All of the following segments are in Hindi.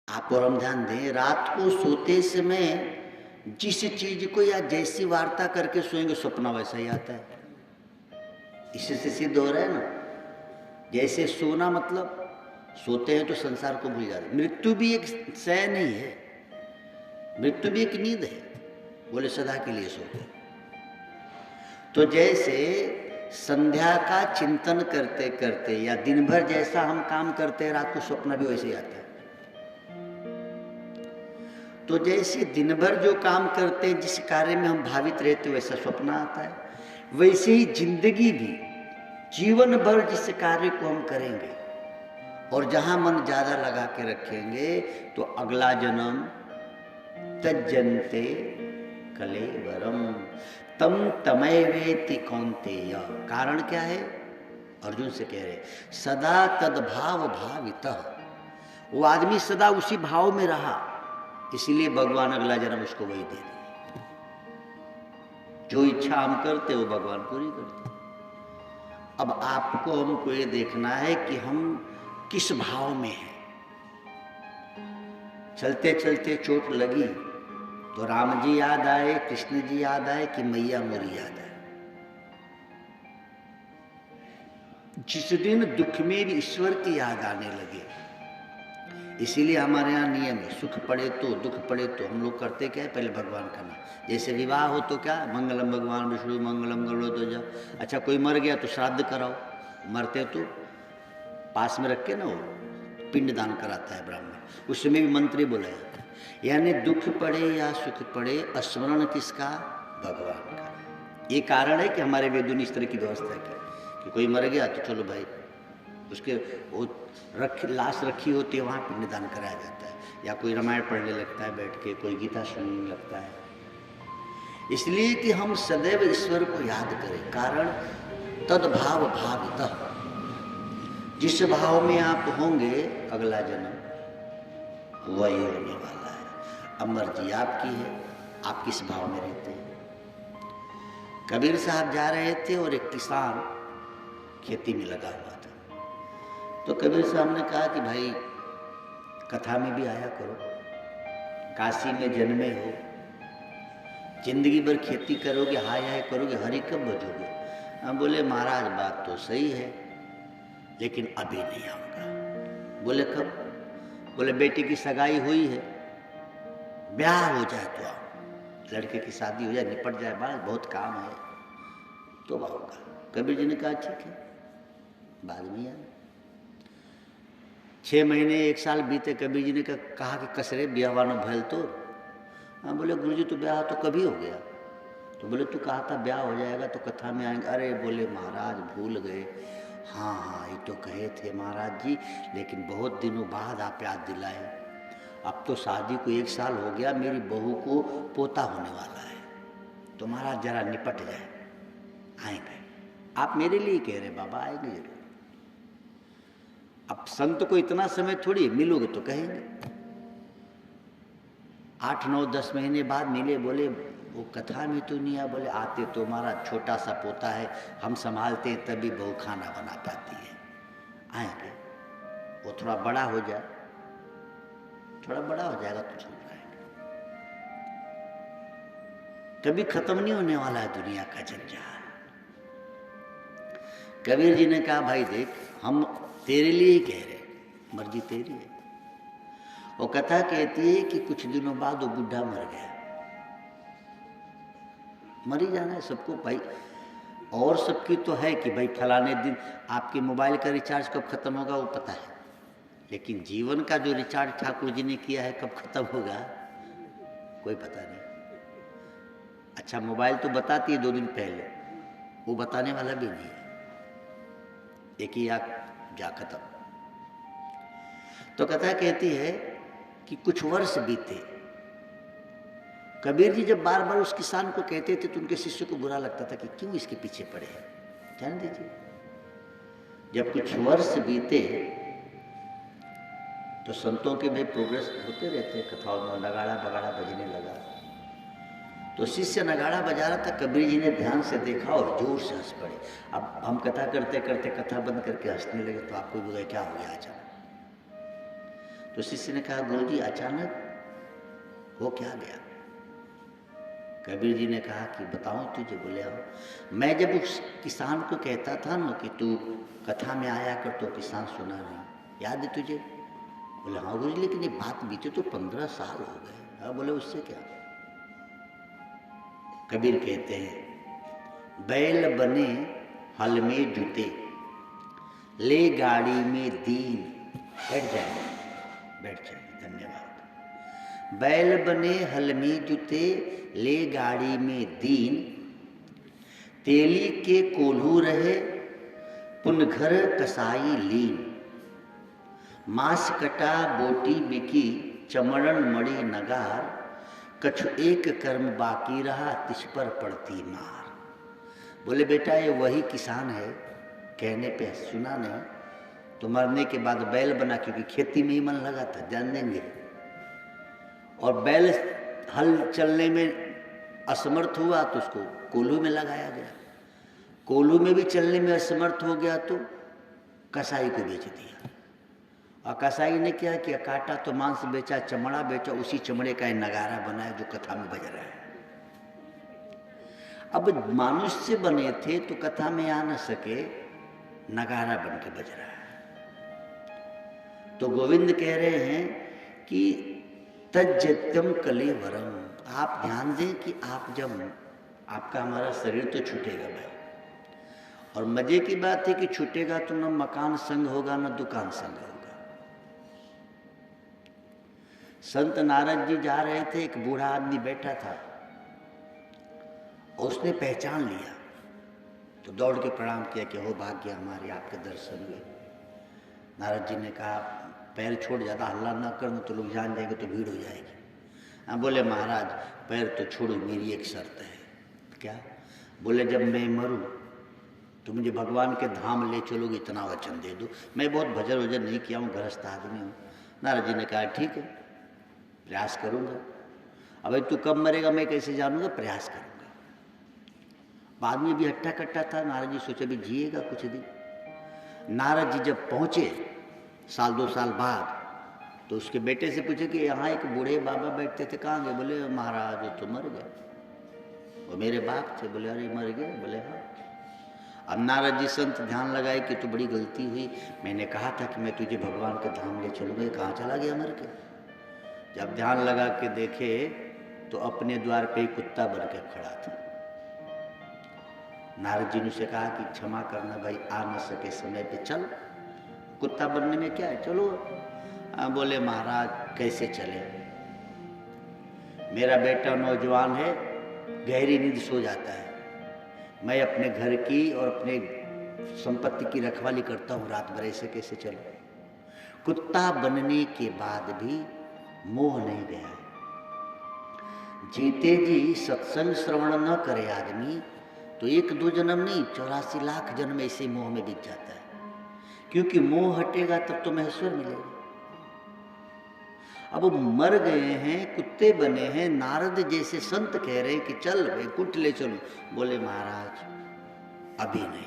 आप और हम ध्यान दें, रात को सोते समय जिस चीज को या जैसी वार्ता करके सोएंगे सपना वैसा ही आता है। इससे सिद्ध हो रहा है ना। जैसे सोना मतलब सोते हैं तो संसार को भूल जाते। मृत्यु भी एक शय नहीं है, मृत्यु भी एक नींद है। बोले सदा के लिए सो गए। तो जैसे संध्या का चिंतन करते करते या दिन भर जैसा हम काम करते हैं रात को सपना भी वैसे ही आता है। तो जैसे दिन भर जो काम करते हैं, जिस कार्य में हम भावित रहते हैं वैसा स्वप्न आता है, वैसे ही जिंदगी भी जीवन भर जिस कार्य को हम करेंगे और जहां मन ज्यादा लगा के रखेंगे तो अगला जन्म तज्जन्ते कलेवरम तम तमय वेति कौन्तेय। कारण क्या है? अर्जुन से कह रहे सदा तद्भाव भावितः। वो आदमी सदा उसी भाव में रहा, इसीलिए भगवान अगला जन्म उसको वही दे दिए। जो इच्छा हम करते वो भगवान पूरी करते। अब आपको हमको ये देखना है कि हम किस भाव में हैं। चलते चलते चोट लगी तो राम जी याद आए, कृष्ण जी याद आए कि मैया मोरी याद आए। जिस दिन दुख में भी ईश्वर की याद आने लगे, इसीलिए हमारे यहाँ नियम है, सुख पड़े तो दुख पड़े तो हम लोग करते क्या है, पहले भगवान का नाम। जैसे विवाह हो तो क्या मंगलम भगवान विष्णु मंगलम गरुड़ध्वज। अच्छा कोई मर गया तो श्राद्ध कराओ, मरते तो पास में रख के ना वो पिंड दान कराता है ब्राह्मण, उसमें भी मंत्री बोला जाता है। यानी दुख पड़े या सुख पड़े स्मरण किसका? भगवान का। ये कारण है कि हमारे वेदों ने इस तरह की व्यवस्था की कि कोई मर गया तो चलो भाई उसके वो लाश रखी होती है वहाँ पिंडदान कराया जाता है, या कोई रामायण पढ़ने लगता है बैठ के, कोई गीता सुनने लगता है। इसलिए कि हम सदैव ईश्वर को याद करें। कारण तद्भाव भावितः। जिस भाव में आप होंगे अगला जन्म वही होने वाला है। अब मर्जी आपकी है, आप किस भाव में रहते हैं। कबीर साहब जा रहे थे और एक किसान खेती में लगा हुआ था। तो कबीर साहब ने कहा कि भाई कथा में भी आया करो, काशी में जन्मे हो, जिंदगी भर खेती करोगे, हाय हाय करोगे, हरि कब बजोगे? हम बोले महाराज बात तो सही है लेकिन अभी नहीं आऊंगा। बोले कब? बोले बेटी की सगाई हुई है, ब्याह हो जाए तो आओ, लड़के की शादी हो जाए, निपट जाए बात, बहुत काम है तो आऊंगा। कबीर जी ने कहा ठीक है बाद में आना। 6 महीने 1 साल बीते, कबीर जी ने कहा कि कसरे ब्याहवानो भैल तो। हाँ बोले गुरुजी तो ब्याह तो कभी हो गया। तो बोले तू कहा था ब्याह हो जाएगा तो कथा में आएंगे। अरे बोले महाराज भूल गए। हाँ हाँ ये तो कहे थे महाराज जी, लेकिन बहुत दिनों बाद आप याद दिलाए। अब तो शादी को 1 साल हो गया, मेरी बहू को पोता होने वाला है, तो महाराज जरा निपट जाए, आएंगे। आप मेरे लिए कह रहे बाबा, आएंगे जरूर। अब संत को इतना समय थोड़ी, मिलोगे तो कहेंगे। 8, 9, 10 महीने बाद मिले, बोले वो कथा में तो नहीं आया। बोले आते तो हमारा छोटा सा पोता है, हम संभालते हैं तभी बहू खाना बना पाती है, आएंगे। वो थोड़ा बड़ा हो जाए, थोड़ा बड़ा हो जाएगा तो जरूर आएंगे। कभी खत्म नहीं होने वाला है दुनिया का जंजाल। कबीर जी ने कहा भाई देख हम तेरे लिए ही कह रहे, मर्जी तेरी है। वो कथा कहती है कि कुछ दिनों बाद वो बुढ़ा मर गया। मर ही जाना है सबको भाई, और सबकी तो है कि भाई फलाने दिन आपके मोबाइल का रिचार्ज कब खत्म होगा वो पता है, लेकिन जीवन का जो रिचार्ज ठाकुर जी ने किया है कब खत्म होगा कोई पता नहीं। अच्छा मोबाइल तो बताती है 2 दिन पहले, वो बताने वाला भी नहीं है, एक ही आग जा खत्म। तो कथा कहती है कि कुछ वर्ष बीते। कबीर जी जब बार बार उस किसान को कहते थे तो उनके शिष्य को बुरा लगता था कि क्यों इसके पीछे पड़े हैं, जान दीजिए। जब कुछ वर्ष बीते तो संतों के भी प्रोग्रेस होते रहते हैं, कथाओं में नगाड़ा बगाड़ा बजने लगा। तो शिष्य नगाड़ा बजा रहा था, कबीर जी ने ध्यान से देखा और जोर से हंस पड़े। अब हम कथा करते करते कथा बंद करके हंसने लगे तो आपको भी क्या हो गया अचानक। तो शिष्य ने कहा, गुरु जी अचानक हो क्या गया? कबीर जी ने कहा कि बताऊं तुझे? बोले आओ। मैं जब उस किसान को कहता था ना कि तू कथा में आया कर, तो किसान सुना नहीं, याद है तुझे? बोले हाँ गुरु जी, लेकिन ये बात बीते तो 15 साल हो गए। हाँ, बोले उससे क्या? कबीर कहते हैं, बैल बने हल में जुते, ले गाड़ी में दीन। बैठ जाए, बैठ जाए, धन्यवाद। बैल बने हल में जुते, ले गाड़ी में दीन, तेली के कोल्हू रहे, पुन घर कसाई लीन। मांस कटा बोटी बिकी, चमड़न मड़ी नगार, कछु एक कर्म बाकी रहा, तिस पर पड़ती मार। बोले बेटा ये वही किसान है, कहने पे सुना नहीं, तो मरने के बाद बैल बना, क्योंकि खेती में ही मन लगा था, जान देंगे। और बैल हल चलने में असमर्थ हुआ तो उसको कोल्हू में लगाया गया। कोल्हू में भी चलने में असमर्थ हो गया तो कसाई को बेच दिया। और कसाई ने क्या किया? काटा तो मांस बेचा, चमड़ा बेचा, उसी चमड़े का नगारा बनाया जो कथा में बज रहा है। अब मनुष्य बने थे तो कथा में आ न सके, नगारा बन के बज रहा है। तो गोविंद कह रहे हैं कि तज्जत्यम कलेवरम। आप ध्यान दें कि आप जब आपका हमारा शरीर तो छूटेगा भाई, और मजे की बात है कि छूटेगा तो न मकान संग होगा न दुकान संग होगा। संत नारद जी जा रहे थे, एक बूढ़ा आदमी बैठा था और उसने पहचान लिया, तो दौड़ के प्रणाम किया कि हो भाग्य हमारे, आपके दर्शन हुए। नारद जी ने कहा पैर छोड़, ज़्यादा हल्ला ना करना तो लोग जान जाएंगे तो भीड़ हो जाएगी। हाँ, बोले महाराज पैर तो छोड़ो, मेरी एक शर्त है। क्या? बोले जब मैं मरूं तो मुझे भगवान के धाम ले चलोगे, इतना वचन दे दो। मैं बहुत भजन वजन नहीं किया हूँ, गृहस्थ आदमी हूँ। नारद जी ने कहा ठीक है, प्रयास करूँगा। अब तू कब मरेगा मैं कैसे जानूंगा? प्रयास करूँगा। बाद में भी हट्टा कट्टा था, नारद जी सोचे भी जिएगा कुछ दिन। नारद जी जब पहुँचे साल 2 साल बाद, तो उसके बेटे से पूछे कि यहाँ एक बूढ़े बाबा बैठते थे, कहाँ गए? बोले महाराज वो तो मर गए, वो मेरे बाप थे। बोले अरे मर गए? बोले हाँ। अब नारद जी संत ध्यान लगाए कि तो बड़ी गलती हुई, मैंने कहा था कि मैं तुझे भगवान के धाम ले चलूँगा, कहाँ चला गया मर के? जब ध्यान लगा के देखे तो अपने द्वार पे ही कुत्ता बन के खड़ा था। नारद जी ने उसे कहा कि क्षमा करना भाई, आ न सके समय पे, चल कुत्ता बनने में क्या है, चलो। बोले महाराज कैसे चले? मेरा बेटा नौजवान है, गहरी नींद सो जाता है, मैं अपने घर की और अपने संपत्ति की रखवाली करता हूँ, रात भर ऐसे कैसे चलो? कुत्ता बनने के बाद भी मोह नहीं गया है। जीते जी सत्संग श्रवण न करे आदमी तो 1-2 जन्म नहीं, 84 लाख जन्म ऐसे मोह में बीत जाता है। क्योंकि मोह हटेगा तब तो महेश्वर मिलेगा। अब मर गए हैं, कुत्ते बने हैं, नारद जैसे संत कह रहे हैं कि चल वैकुंठ ले चलो। बोले महाराज अभी नहीं,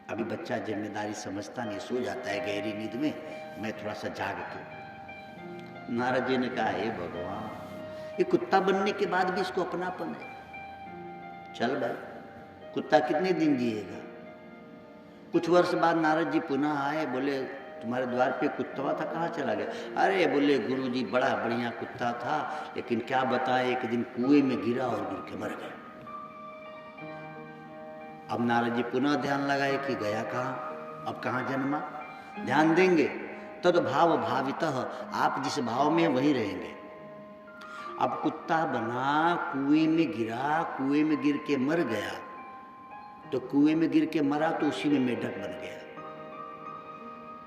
अभी बच्चा जिम्मेदारी समझता नहीं, सो जाता है गहरी नींद में, मैं थोड़ा सा जाग के। नारद जी ने कहा हे भगवान, ये कुत्ता बनने के बाद भी इसको अपनापन है। चल भाई, कुत्ता कितने दिन जिएगा? कुछ वर्ष बाद नारद जी पुनः आए, बोले तुम्हारे द्वार पे कुत्ता था, कहाँ चला गया? अरे बोले गुरुजी बड़ा बढ़िया कुत्ता था, लेकिन क्या बताएं एक दिन कुएं में गिरा और गिर के मर गया। अब नारद जी पुनः ध्यान लगाए कि गया कहाँ, अब कहाँ जन्मा? ध्यान देंगे तद भाव भावितः, आप जिस भाव में वहीं रहेंगे। अब कुत्ता बना, कुएं में गिरा, कुएं में गिर के मर गया, तो कुएं में गिर के मरा तो उसी में मेढक बन गया।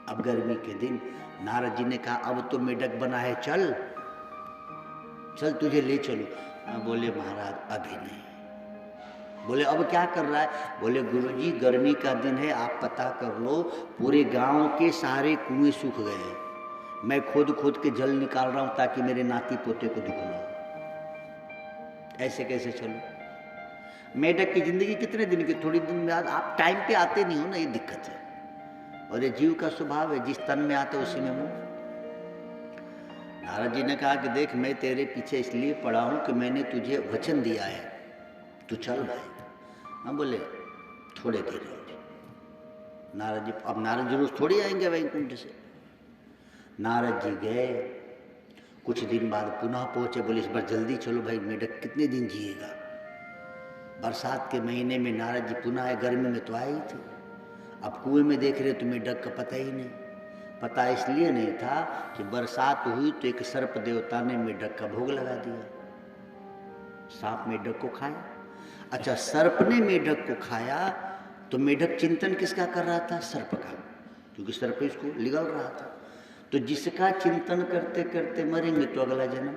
अब गर्मी के दिन नारद जी ने कहा अब तो मेढक बना है, चल चल तुझे ले चलो। बोले महाराज अभी नहीं। बोले अब क्या कर रहा है? बोले गुरुजी गर्मी का दिन है, आप पता कर लो, पूरे गांव के सारे कुएं सूख गए हैं, मैं खोद खोद के जल निकाल रहा हूं ताकि मेरे नाती पोते को दुख ना हो। ऐसे कैसे चलो? मेढक की जिंदगी कितने दिन की? थोड़ी दिन बाद आप टाइम पे आते नहीं हो ना, ये दिक्कत है। और ये जीव का स्वभाव है, जिस तन में आते उसी में मुंह। नारद जी ने कहा कि देख, मैं तेरे पीछे इसलिए पड़ा हूं कि मैंने तुझे वचन दिया है, तू चल भाई। हम बोले थोड़े देर और। नारद जी, अब नारद जी रोज थोड़ी आएंगे वैकुंठ से। नारद जी गए, कुछ दिन बाद पुनः पहुंचे। बोले इस बार जल्दी चलो भाई, मेढक कितने दिन जिएगा। बरसात के महीने में नारद जी पुनः आए, गर्मी में तो आए ही थे। अब कुएं में देख रहे तो मेढक का पता ही नहीं। पता इसलिए नहीं था कि बरसात हुई तो एक सर्प देवता ने मेढक का भोग लगा दिया, सांप मेढक को खाया। अच्छा, सर्प ने मेढक को खाया तो मेढक चिंतन किसका कर रहा था? सर्प का, क्योंकि सर्प इसको लिगल रहा था। तो जिसका चिंतन करते करते मरेंगे तो अगला जन्म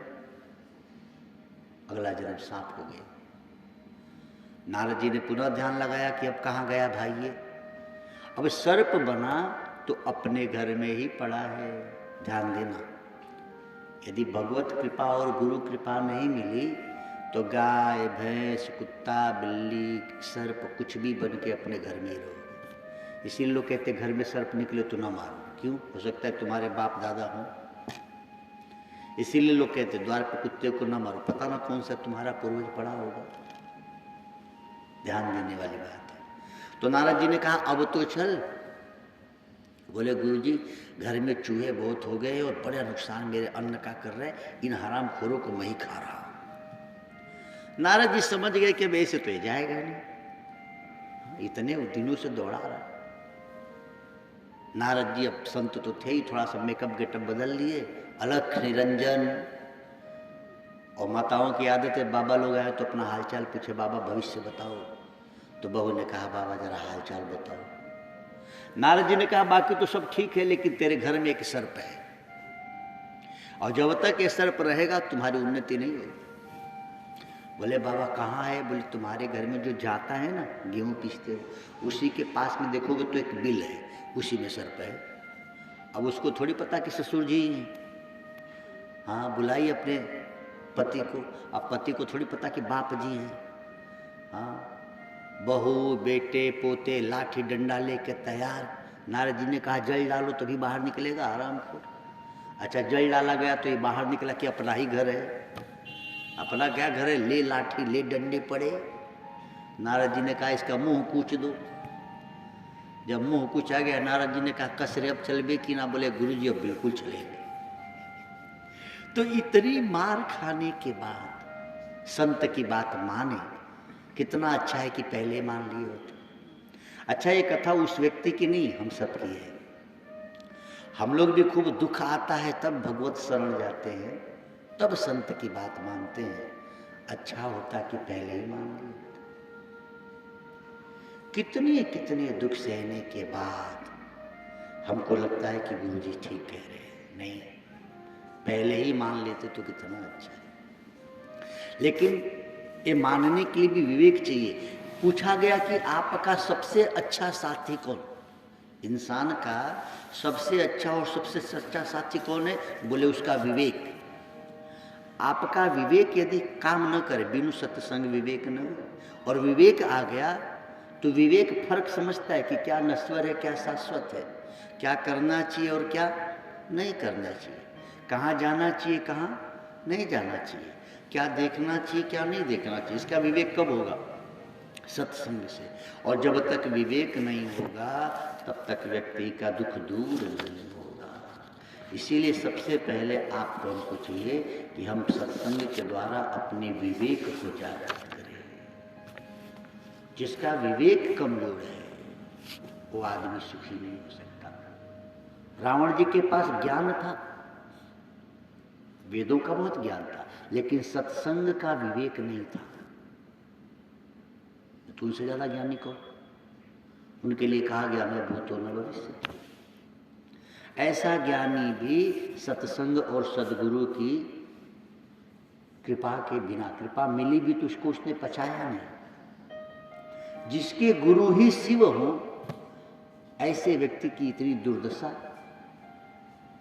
सांप हो गए। नारद जी ने पुनः ध्यान लगाया कि अब कहाँ गया भाई ये। अब सर्प बना तो अपने घर में ही पड़ा है। ध्यान देना, यदि भगवत कृपा और गुरु कृपा नहीं मिली तो गाय, भैंस, कुत्ता, बिल्ली, सर्प कुछ भी बन के अपने घर में ही रहोगे। इसीलिए लोग कहते घर में सर्प निकले तो ना मारो। क्यों? हो सकता है तुम्हारे बाप दादा हो। इसीलिए लोग कहते द्वार पर कुत्ते को ना मारो, पता ना कौन सा तुम्हारा पूर्वज पड़ा होगा। ध्यान देने वाली बात है। तो नारद जी ने कहा अब तो चल। बोले गुरुजी, घर में चूहे बहुत हो गए और बड़ा नुकसान मेरे अन्न का कर रहे, इन हराम खोरों को मैं ही खा रहा हूं। नारद जी समझ गए कि वैसे तो ये जाएगा नहीं, इतने दिनों से दौड़ा रहा। नारद जी अब संत तो थे ही, थोड़ा सा मेकअप गेटअप बदल लिए, अलख निरंजन। और माताओं की आदत है, बाबा लोग आए तो अपना हालचाल पूछे, बाबा भविष्य बताओ। तो बहू ने कहा बाबा जरा हालचाल बताओ। नारद जी ने कहा बाकी तो सब ठीक है, लेकिन तेरे घर में एक सर्प है, और जब तक ये सर्प रहेगा तुम्हारी उन्नति नहीं होगी। बोले बाबा कहाँ है? बोले तुम्हारे घर में जो जाता है ना, गेहूं पीसते हो, उसी के पास में देखोगे तो एक बिल है, उसी में सर्प है। अब उसको थोड़ी पता कि ससुर जी हैं। हाँ, बुलाई अपने पति को। अब पति को थोड़ी पता कि बाप जी हैं। हाँ, बहू, बेटे, पोते लाठी डंडा लेके तैयार। नारद जी ने कहा जल डालो तभी बाहर निकलेगा आराम को। अच्छा, जल डाला गया तो ये बाहर निकला कि अपना ही घर है। अपना क्या घर है? ले लाठी, ले डंडे पड़े। नारद जी ने कहा इसका मुंह कूच दो। जब मुंह कुछ आ गया, नारद जी ने कहा कसरे अब चलबे की ना? बोले गुरुजी अब बिल्कुल चलेंगे। तो इतनी मार खाने के बाद संत की बात माने, कितना अच्छा है कि पहले मान लिए होते। अच्छा, ये कथा उस व्यक्ति की नहीं, हम सबकी है। हम लोग भी खूब दुख आता है तब भगवत शरण जाते हैं, तब संत की बात मानते हैं। अच्छा होता कि पहले ही मान लिए। कितने कितने दुख सहने के बाद हमको लगता है कि गुरुजी ठीक कह रहे हैं। नहीं, पहले ही मान लेते तो कितना अच्छा है। लेकिन ये मानने के लिए भी विवेक चाहिए। पूछा गया कि आपका सबसे अच्छा साथी कौन? इंसान का सबसे अच्छा और सबसे सच्चा साथी कौन है? बोले उसका विवेक। आपका विवेक यदि काम न करे, बिनु सत्संग विवेक न हो, और विवेक आ गया तो विवेक फर्क समझता है कि क्या नश्वर है, क्या शाश्वत है, क्या करना चाहिए और क्या नहीं करना चाहिए, कहाँ जाना चाहिए, कहाँ नहीं जाना चाहिए, क्या देखना चाहिए, क्या नहीं देखना चाहिए। इसका विवेक कब होगा? सत्संग से। और जब तक विवेक नहीं होगा तब तक व्यक्ति का दुख दूर नहीं होगा। इसीलिए सबसे पहले आपको हमको चाहिए कि हम सत्संग के द्वारा अपने विवेक को जागृत करें। जिसका विवेक कमजोर है वो आदमी सुखी नहीं हो सकता। रावण जी के पास ज्ञान था, वेदों का बहुत ज्ञान था, लेकिन सत्संग का विवेक नहीं था। तो उनसे ज्यादा ज्ञानी कौन? उनके लिए कहा गया मैं भूतो न भविष्य। ऐसा ज्ञानी भी सत्संग और सदगुरु की कृपा के बिना, कृपा मिली भी तो उसने पचाया नहीं। जिसके गुरु ही शिव हो, ऐसे व्यक्ति की इतनी दुर्दशा।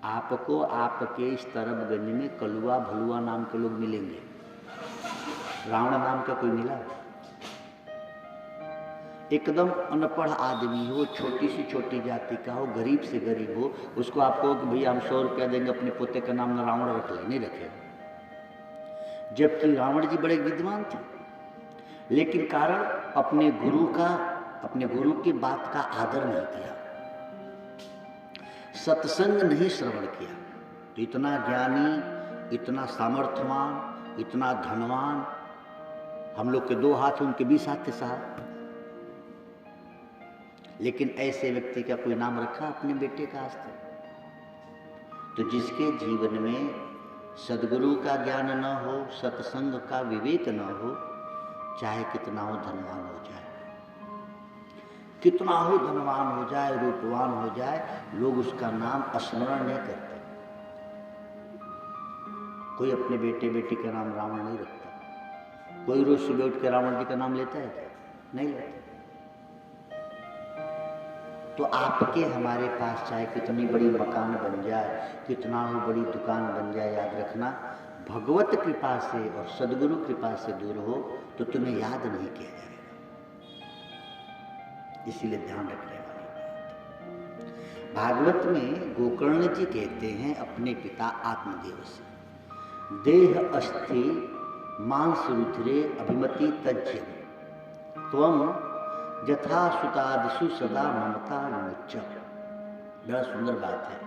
आपको आपके इस तरबगंज में कलुआ भलुआ नाम के लोग मिलेंगे, रावण नाम का कोई मिला? एकदम अनपढ़ आदमी हो, छोटी से छोटी जाति का हो, गरीब से गरीब हो, उसको आप कहो कि भैया हम 100 रुपया देंगे, अपने पोते का नाम रावण रख ले, नहीं रखे। जबकि रावण जी बड़े विद्वान थे, लेकिन कारण अपने गुरु की बात का आदर नहीं किया, सत्संग नहीं श्रवण किया। तो इतना ज्ञानी, इतना सामर्थ्यवान, इतना धनवान, हम लोग के 2 हाथ, उनके 20 हाथ थे साहब, लेकिन ऐसे व्यक्ति का कोई नाम रखा अपने बेटे का आज तक? तो जिसके जीवन में सद्गुरु का ज्ञान न हो, सत्संग का विवेक न हो, चाहे कितना हो धनवान हो जाए, कितना हो धनवान हो जाए, रूपवान हो जाए, लोग उसका नाम स्मरण नहीं करते। कोई अपने बेटे बेटी का नाम रावण नहीं रखता। कोई रोज सुबह उठ के रावण जी का नाम लेता है क्या? नहीं लेता। तो आपके हमारे पास चाहे कितनी बड़ी मकान बन जाए, कितना हो बड़ी दुकान बन जाए, याद रखना भगवत कृपा से और सद्गुरु कृपा से दूर हो तो तुम्हें याद नहीं किया जाएगा। इसीलिए ध्यान रखने वाली बात। भागवत में गोकर्ण जी कहते हैं अपने पिता आत्मदेव से, देह अस्थि मांस रुधिरे अभिमति तज्य त्वम यथा सुतादिषु सदा ममता मुच्च। बड़ा सुंदर बात है।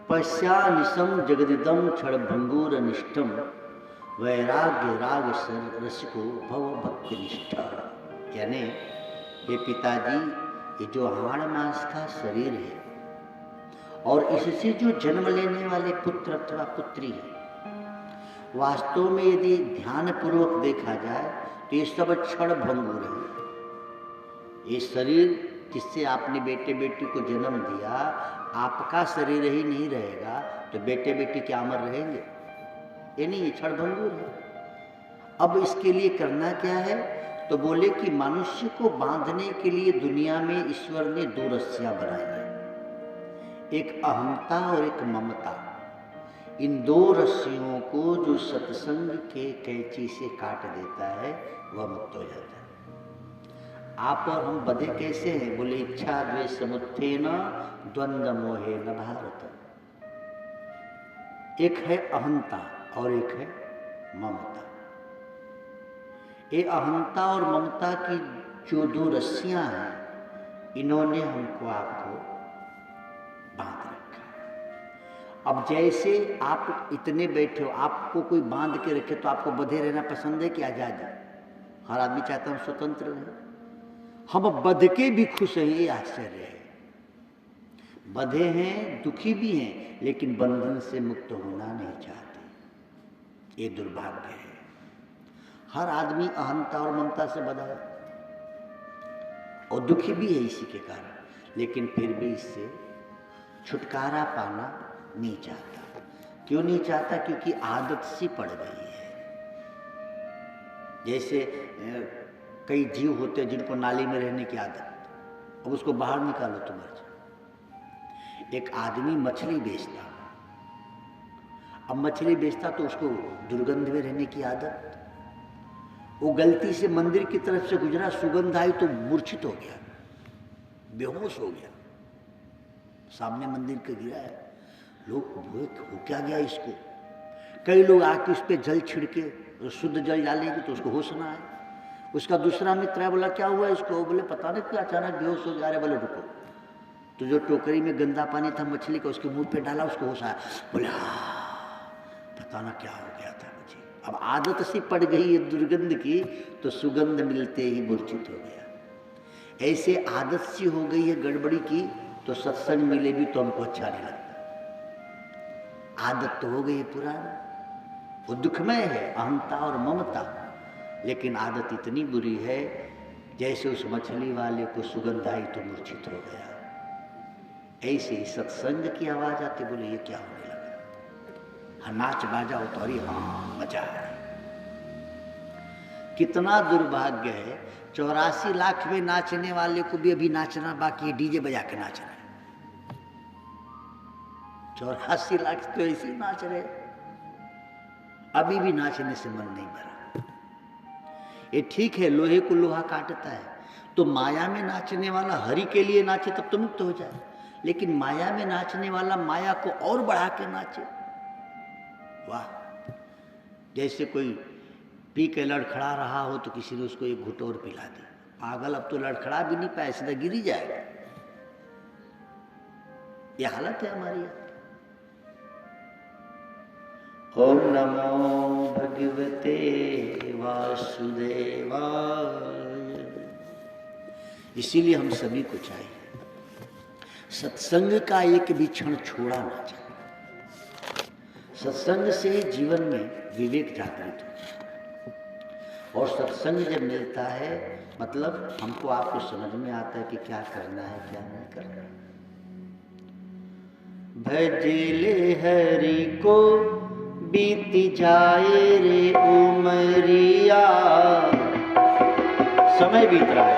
पश्यानिशम जगदिदम क्षण भंगुर निष्ठम वैराग्य राग रसिको भव भक्ति निष्ठा। यानी ये पिताजी, ये जो हाड़ मांस का शरीर है और इससे जो जन्म लेने वाले पुत्र अथवा पुत्री है, वास्तव में यदि ध्यान पूर्वक देखा जाए तो ये सब क्षण भंगुर है। ये शरीर जिससे आपने बेटे बेटी को जन्म दिया, आपका शरीर ही नहीं रहेगा तो बेटे बेटी क्या अमर रहेंगे? ये नहीं, क्षण भंगुर है। अब इसके लिए करना क्या है? तो बोले कि मनुष्य को बांधने के लिए दुनिया में ईश्वर ने 2 रस्सियां बनाई हैं, एक अहंता और एक ममता। इन 2 रस्सियों को जो सत्संग के कैंची से काट देता है वह मुक्त हो जाता है। आप और हम बधे कैसे हैं? बोले इच्छा द्वेष समुत्थेन द्वंद्व मोहे न भारत। एक है अहंता और एक है ममता। ये अहंता और ममता की जो 2 रस्सियां हैं, इन्होंने हमको आपको बांध रखा। अब जैसे आप इतने बैठे हो, आपको कोई बांध के रखे तो आपको बधे रहना पसंद है कि आजादी? हर आदमी चाहता है स्वतंत्र रहे। हम बध के भी खुश हैं, ये आश्चर्य है। बधे हैं, दुखी भी हैं, लेकिन बंधन से मुक्त होना नहीं चाहते। ये दुर्भाग्य है। हर आदमी अहंता और ममता से बधा है और दुखी भी है इसी के कारण, लेकिन फिर भी इससे छुटकारा पाना नहीं चाहता। क्यों नहीं चाहता? क्योंकि आदत सी पड़ गई है। जैसे कई जीव होते हैं जिनको नाली में रहने की आदत, अब उसको बाहर निकालो तो मर जाए। एक आदमी मछली बेचता, अब मछली बेचता तो उसको दुर्गंध में रहने की आदत। वो गलती से मंदिर की तरफ से गुजरा, सुगंध आई तो मूर्छित हो गया, बेहोश हो गया, सामने मंदिर के गिरा है। लोग हो क्या गया इसको? कई लोग आके उस पर जल छिड़के, शुद्ध जल डालेंगे तो उसको होश ना आए। उसका दूसरा मित्र है, बोला क्या हुआ इसको? बोले पता नहीं क्यों अचानक बेहोश हो जा रहे। बोले रुको, तो जो टोकरी में गंदा पानी था मछली का, उसके मुंह पे डाला, उसको होश आया। बोले पता ना क्या हो गया था मुझे। अब आदत सी पड़ गई है दुर्गंध की, तो सुगंध मिलते ही मूर्छित हो गया। ऐसे आदत सी हो गई है गड़बड़ी की, तो सत्संग मिले भी तो हमको अच्छा नहीं लगता। आदत तो हो गई है पुरानी, वो दुखमय है, अहंता और ममता। लेकिन आदत इतनी बुरी है, जैसे उस मछली वाले को सुगंध आई तो मूर्छित हो गया। ऐसे ही सत्संग की आवाज आती, बोले ये क्या होने लगा? हाँ, नाच बाजा हो तो अरे हाँ मजा है। कितना दुर्भाग्य है, 84 लाख में नाचने वाले को भी अभी नाचना बाकी है, डीजे बजा के नाचना है। 84 लाख तो ऐसे ही नाच रहे, अभी भी नाचने से मन नहीं भरा। ये ठीक है, लोहे को लोहा काटता है, तो माया में नाचने वाला हरि के लिए नाचे तब तो मुक्त हो जाए, लेकिन माया में नाचने वाला माया को और बढ़ा के नाचे। वाह! जैसे कोई पी के लड़खड़ा रहा हो तो किसी ने उसको एक घुट और पिला दे। पागल अब तो लड़खड़ा भी नहीं पाए, सीधा गिर ही जाएगा। यह हालत है हमारी। ओम नमो भगवते वासुदेवाय। इसीलिए हम सभी को चाहिए सत्संग का एक भी क्षण छोड़ा ना चाहिए। सत्संग से जीवन में विवेक जागृत होता है, और सत्संग जब मिलता है मतलब हमको आपको समझ में आता है कि क्या करना है क्या नहीं करना है। भजले हरि को बीती जाए रे उमरिया। समय बीत रहा है।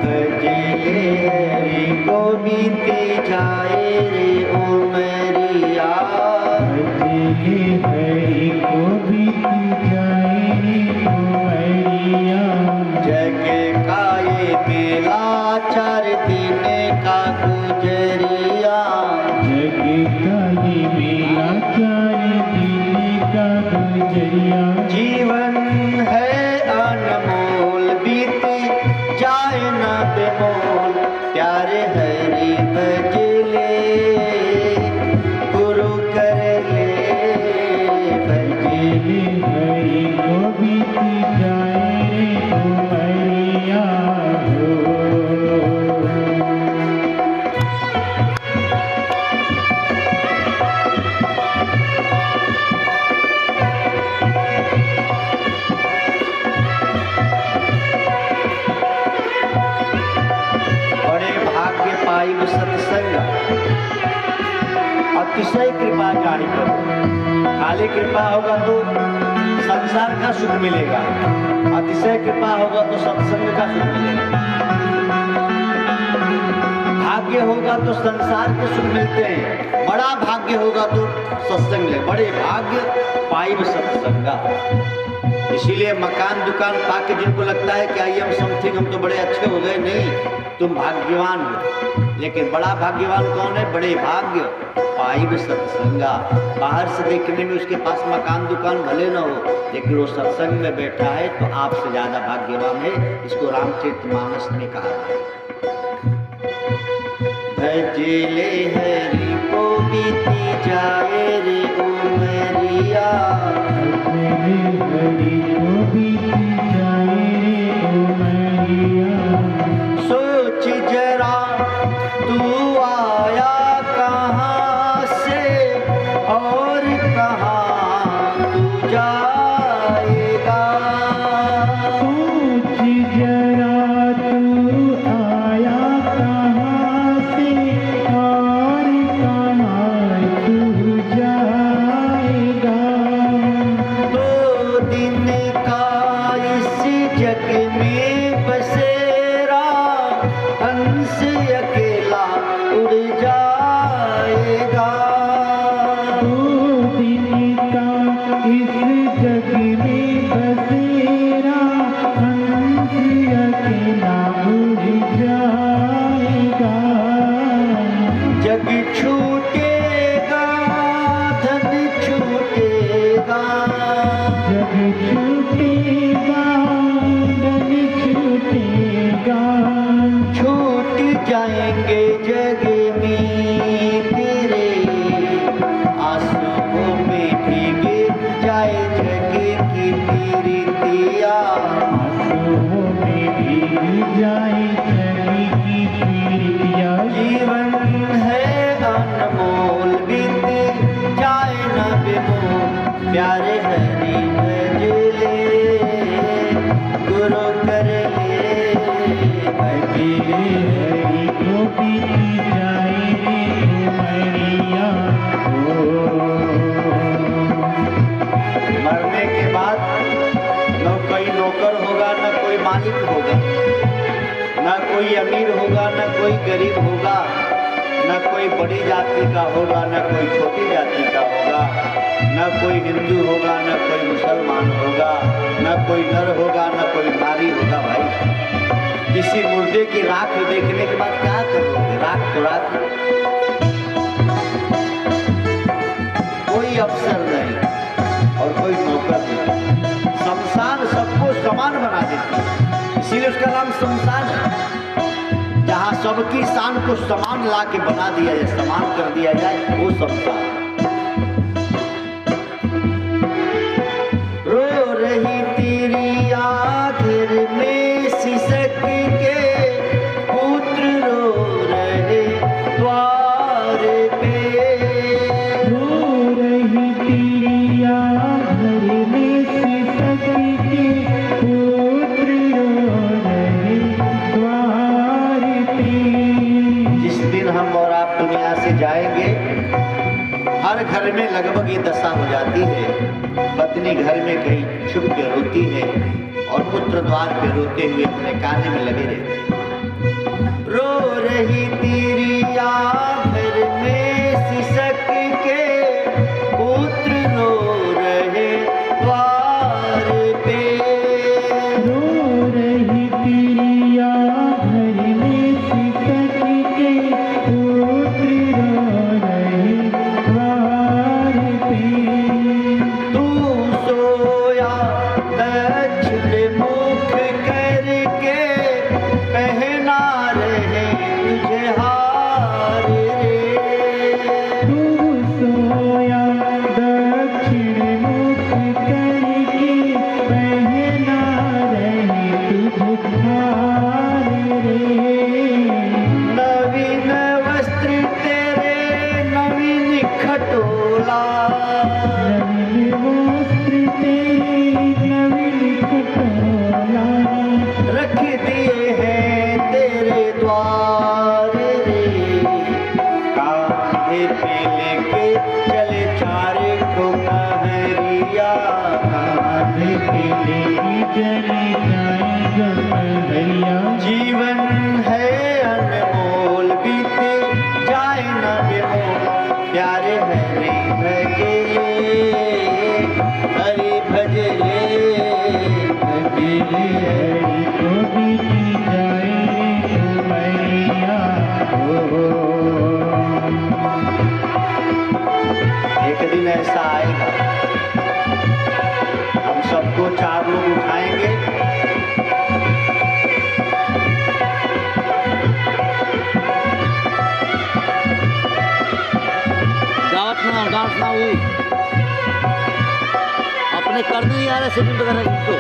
भजले हरि को बीती जाए रे उमरिया। भजले हरि को बीती जाए रे उमरिया। जग का ये मेला 4 दिन का गुजरिया। जग का ये मेला 4 दिन का गुजरिया। जीवन है अनमोल बीती जाए ना बेमोल। प्यारे हरि भजले गुरु कर ले। भजले हरि को बीती जाए रे उमरिया। सत्संग अतिशय कृपा जारी करो। खाली कृपा होगा तो संसार का सुख मिलेगा, अतिशय कृपा होगा तो सत्संग का सुख मिलेगा। भाग्य होगा तो संसार के सुख मिलते हैं, बड़ा भाग्य होगा तो सत्संग ले। बड़े भाग्य पाइब सत्संगा। इसीलिए मकान दुकान पाके जिनको लगता है कि आई एम समथिंग, हम तो बड़े अच्छे हो गए, नहीं, तुम भाग्यवान हो। लेकिन बड़ा भाग्यवान कौन है? बड़े भाग्य पाइब सत्संगा। बाहर से देखने में उसके पास मकान दुकान भले न हो, लेकिन वो सत्संग में बैठा है तो आपसे ज्यादा भाग्यवान है। इसको रामचरितमानस में कहा है। भजले हरि को बीती जाए रे उमरिया। भजले हरि को बीती जाए रे उमरिया। सोच जरा तू आया कहाँ से और कहाँ तू जाएगा। सोच जरा तू आया कहाँ से और कहाँ तू जाएगा। 2 दिन का इस जग में बसेरा, हंस अकेला उड़ जाएगा। 2 दिन का इस जग में बसेरा, हंस अकेला उड़ जाएगा। जग छूटेगा धन छूटेगा। जग छूटेगा धन छूटेगा। छूट जाएंगे जग में तेरे, आंसुओं में भीग जाए जग की प्रीतिया। आंसुओं में भीग जाए जग की प्रीतिया। जीवन है अनमोल बीत जाए न बेमोल। प्यारे हरि भजले गुरु कर ले। भजले हरि को बीती जाए रे उमरिया। मरने के बाद न कोई नौकर होगा, न कोई मालिक होगा, न कोई अमीर होगा, न कोई गरीब होगा, न कोई बड़ी जाति का होगा, न कोई छोटी जाति का होगा, न कोई हिंदू होगा, न कोई मुसलमान होगा, न कोई नर होगा, न कोई नारी होगा। भाई किसी मुर्दे की राख देखने के बाद क्या करोगे? राख तो राख, कोई अफसर नहीं और कोई नौकर नहीं। शमशान सबको समान बना देती है, इसीलिए उसका नाम शमशान है। जहाँ सबकी शान को समान ला के बना दिया जाए, समान कर दिया जाए, वो शमशान है। रो रही तेरी आखिर में सिसक के, पुत्र रो रहे द्वार पे। रो रही तेरी आखिर में सिसक के, पुत्र रो रहे द्वार पे। जिस दिन हम और आप दुनिया से जाएंगे, हर घर में लगभग ये दशा हो जाती है। पत्नी घर में कहीं छुप के रोती है और पुत्र द्वार पे रोते हुए अपने काने में लगे रहते हैं। रो रही तेरी आखिर में सिसक के, पुत्र रो रहे द्वार पे। रो रही तेरी आखिर में सिसक के, पुत्र रो रहे द्वार पे। तू सोया दक्षिण मुख करके, पहना रहे तुझे हार रे। तू सोया दक्षिण मुख करके, पहना रहे तुझे हार रे। नवीन वस्त्र तेरे नवीन खटोला, नवीन वस्त्र तेरे नवीन खटोला। रख दिए हैं तेरे द्वार रे। कांधे पे लेके चले चार को कहरिया, कांधे पे लेके चले जाएगा कहरिया। जीवन है अनमोल बीते जाए न बेमोल, प्यारे हरि भजले, हरि भजले, भजले हरि को बीती जाए कहरिया। एक दिन ऐसा आएगा, हम सबको चार लोग उठाएंगे, डांस ना हुई अपने कर नहीं आ रहे सेकंड वगैरह तो।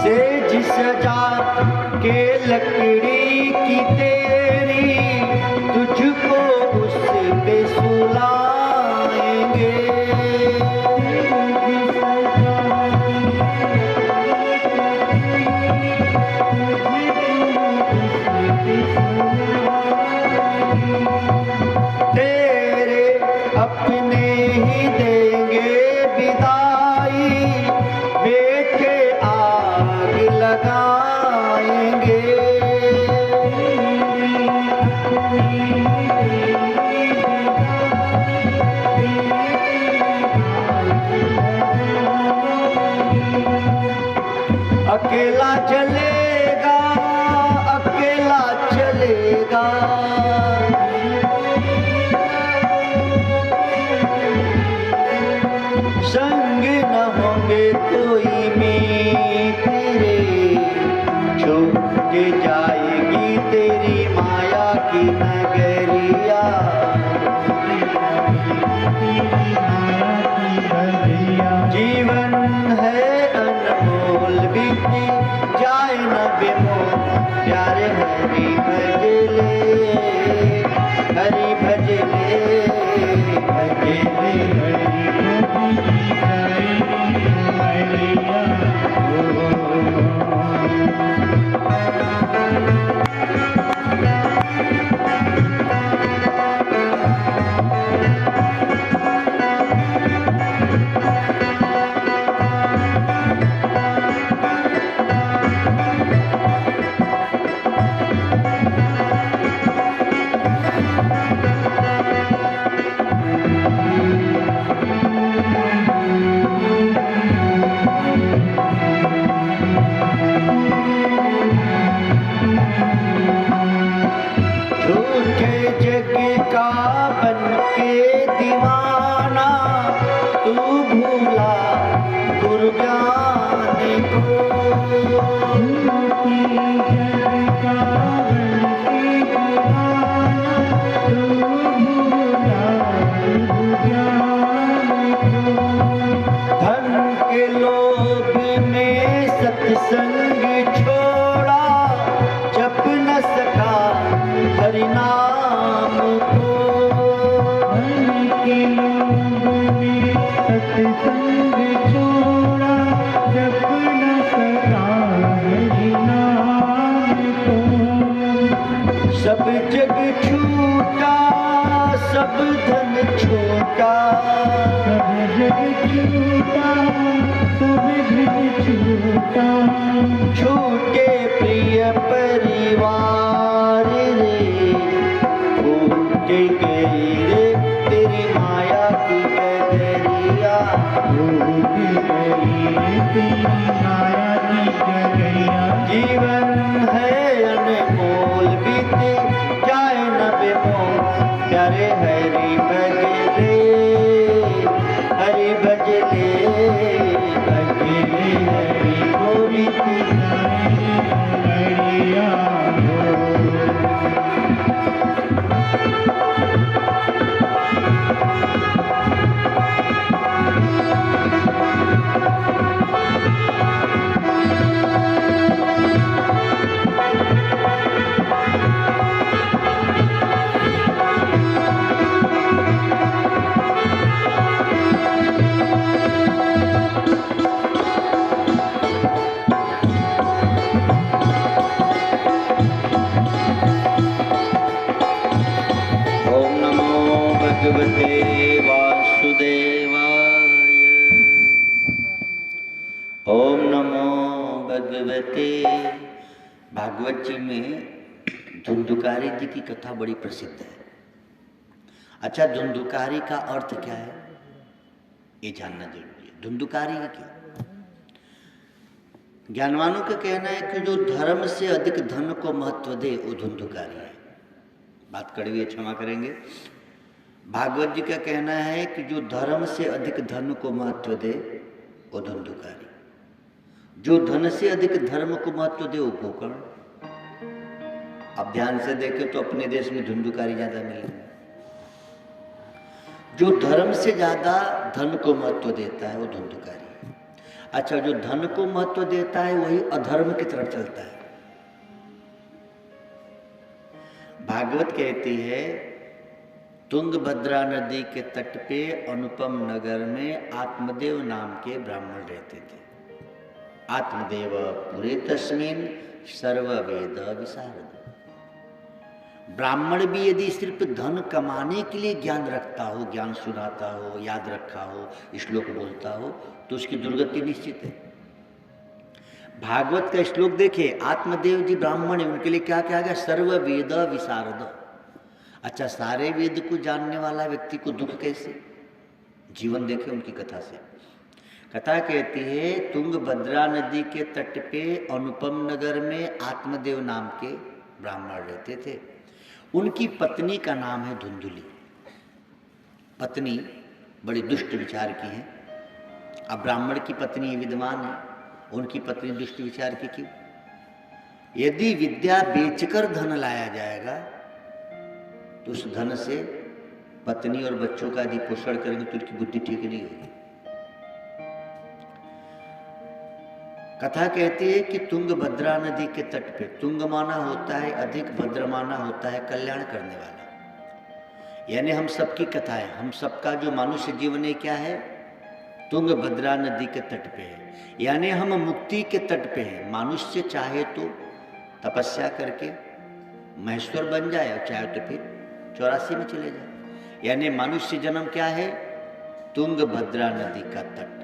सेज सजा के लकड़ी की तेरी, तुझको उस पे सुलाएंगे। तेरे अपने ही देंगे विदाई, बेटे आग लगाएंगे। अकेला चलेगा, अकेला चलेगा, संग न होंगे कोई मेरे, छूट जाएगी तेरी माया की नगरिया। जीवन है अनमोल बीती जा सत्संग छोड़ा जप न सका हरि नाम को। सब जग छूटा सब धन छूटा, सब जग छूटा सब धन छूटा, छूटे प्रिय परिवार रे, छूटे गई रे तेरी माया की डगरिया। छूट गई तेरी माया की डगरिया। जीवन है अनमोल बीते जाए न बेमोल, प्यारे हरि भजले हरि भजले भजले हरि गोविंद हरिया हो। ओम नमो भगवते वासुदेवाय। ओम नमो भगवते। भागवत जी में धुंधुकारी जी की कथा बड़ी प्रसिद्ध है। अच्छा, धुंधुकारी का अर्थ क्या है ये जानना जरूरी है। धुंधुकारी है क्या? ज्ञानवानों का कहना है कि जो धर्म से अधिक धन को महत्व दे वो धुंधुकारी है। बात कड़वी है, क्षमा करेंगे। भागवत जी का कहना है कि जो धर्म से अधिक धन को महत्व दे वो धुंधुकारी, जो धन से अधिक धर्म को महत्व दे वो गोकर्ण। अब ध्यान से देखें तो अपने देश में धुंधुकारी ज्यादा मिलेंगे। जो धर्म से ज्यादा धन को महत्व देता है वो धुंधुकारी है। अच्छा, जो धन को महत्व देता है वही अधर्म की तरफ चलता है। भागवत कहती है तुंगभद्रा नदी के तट पे अनुपम नगर में आत्मदेव नाम के ब्राह्मण रहते थे। आत्मदेव पुरे तस्मिन सर्व वेद विशारद। ब्राह्मण भी यदि सिर्फ धन कमाने के लिए ज्ञान रखता हो, ज्ञान सुनाता हो, याद रखा हो, श्लोक बोलता हो, तो उसकी दुर्गति निश्चित है। भागवत का श्लोक देखिए, आत्मदेव जी ब्राह्मण है, उनके लिए क्या कहा गया? सर्व वेद विशारद। अच्छा, सारे वेद को जानने वाला व्यक्ति को दुख कैसे? जीवन देखे उनकी कथा से। कथा कहती है तुंगभद्रा नदी के तट पे अनुपम नगर में आत्मदेव नाम के ब्राह्मण रहते थे। उनकी पत्नी का नाम है धुंधुली। पत्नी बड़ी दुष्ट विचार की है। अब ब्राह्मण की पत्नी विद्वान है, उनकी पत्नी दुष्ट विचार की क्यों? यदि विद्या बेचकर धन लाया जाएगा तो उस धन से पत्नी और बच्चों का यदि पोषण करेंगे तो उनकी बुद्धि ठीक नहीं होगी। कथा कहती है कि तुंगभद्रा नदी के तट पे, तुंग माना होता है अधिक, भद्र माना होता है कल्याण करने वाला। यानी हम सबकी कथा है, हम सबका जो मनुष्य जीवन है क्या है? तुंगभद्रा नदी के तट पे है, यानी हम मुक्ति के तट पे हैं। मनुष्य चाहे तो तपस्या करके महेश्वर बन जाए और चाहे तो फिर 84 में चले जाए। यानी मनुष्य जन्म क्या है? तुंगभद्रा नदी का तट।